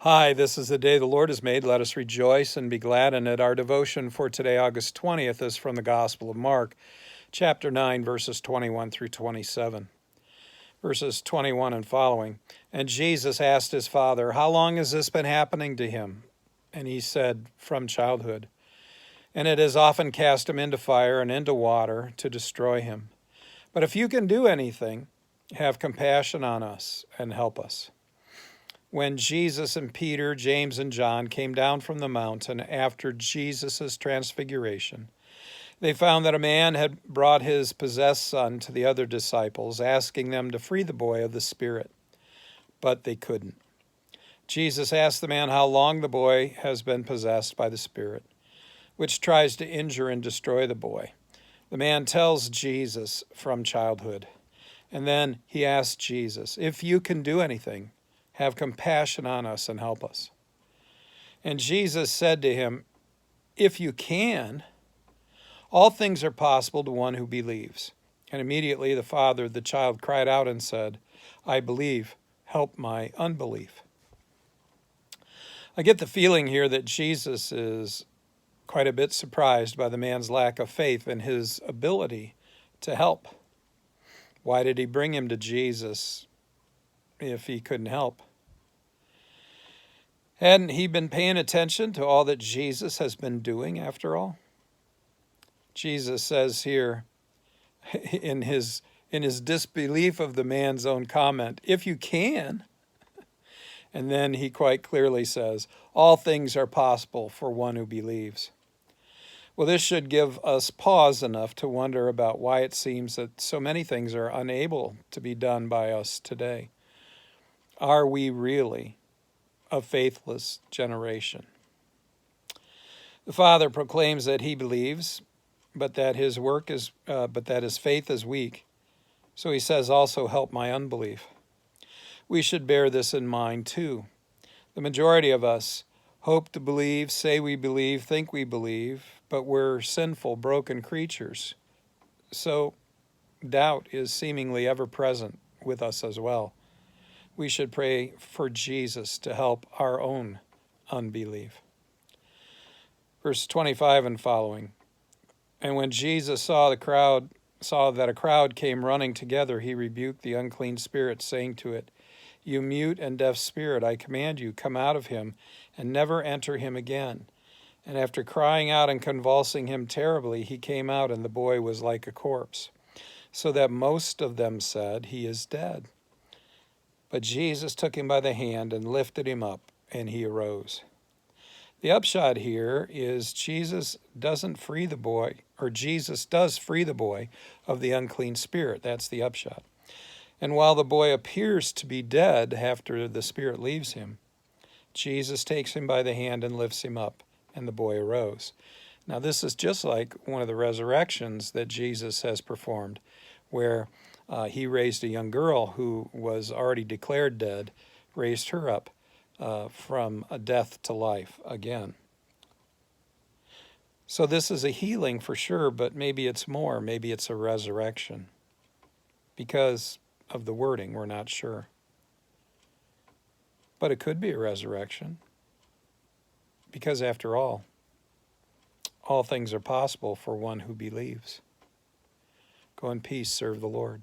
Hi, this is the day the Lord has made. Let us rejoice and be glad in it. Our devotion for today, August 20th, is from the Gospel of Mark, chapter 9, verses 21 through 27. Verses 21 and following. And Jesus asked his father, "How long has this been happening to him?" And he said, "From childhood. And it has often cast him into fire and into water to destroy him. But if you can do anything, have compassion on us and help us." When Jesus and Peter, James, and John came down from the mountain after Jesus' transfiguration, they found that a man had brought his possessed son to the other disciples, asking them to free the boy of the spirit. But they couldn't. Jesus asked the man how long the boy has been possessed by the spirit, which tries to injure and destroy the boy. The man tells Jesus, "From childhood." And then he asks Jesus, "If you can do anything, have compassion on us and help us." And Jesus said to him, "If you can, all things are possible to one who believes." And immediately the father of the child cried out and said, "I believe, help my unbelief." I get the feeling here that Jesus is quite a bit surprised by the man's lack of faith in his ability to help. Why did he bring him to Jesus if he couldn't help? Hadn't he been paying attention to all that Jesus has been doing after all? Jesus says here in his disbelief of the man's own comment, "If you can." And then he quite clearly says, "All things are possible for one who believes." Well, this should give us pause enough to wonder about why it seems that so many things are unable to be done by us today. Are we really a faithless generation? The Father proclaims that he believes, but that his faith is weak. So he says also, "Help my unbelief." We should bear this in mind too. The majority of us hope to believe, say we believe, think we believe, but we're sinful, broken creatures. So doubt is seemingly ever present with us as well. We should pray for Jesus to help our own unbelief. Verse 25 and following. And when Jesus saw that a crowd came running together, he rebuked the unclean spirit, saying to it, "You mute and deaf spirit, I command you, come out of him and never enter him again." And after crying out and convulsing him terribly, he came out, and the boy was like a corpse, so that most of them said, "He is dead." But Jesus took him by the hand and lifted him up, and he arose. The upshot here is Jesus does free the boy of the unclean spirit. That's the upshot. And while the boy appears to be dead after the spirit leaves him, Jesus takes him by the hand and lifts him up, and the boy arose. Now this is just like one of the resurrections that Jesus has performed, where he raised a young girl who was already declared dead, raised her up from a death to life again. So this is a healing for sure, but maybe it's more. Maybe it's a resurrection. Because of the wording, we're not sure. But it could be a resurrection. Because after all things are possible for one who believes. Go in peace, serve the Lord.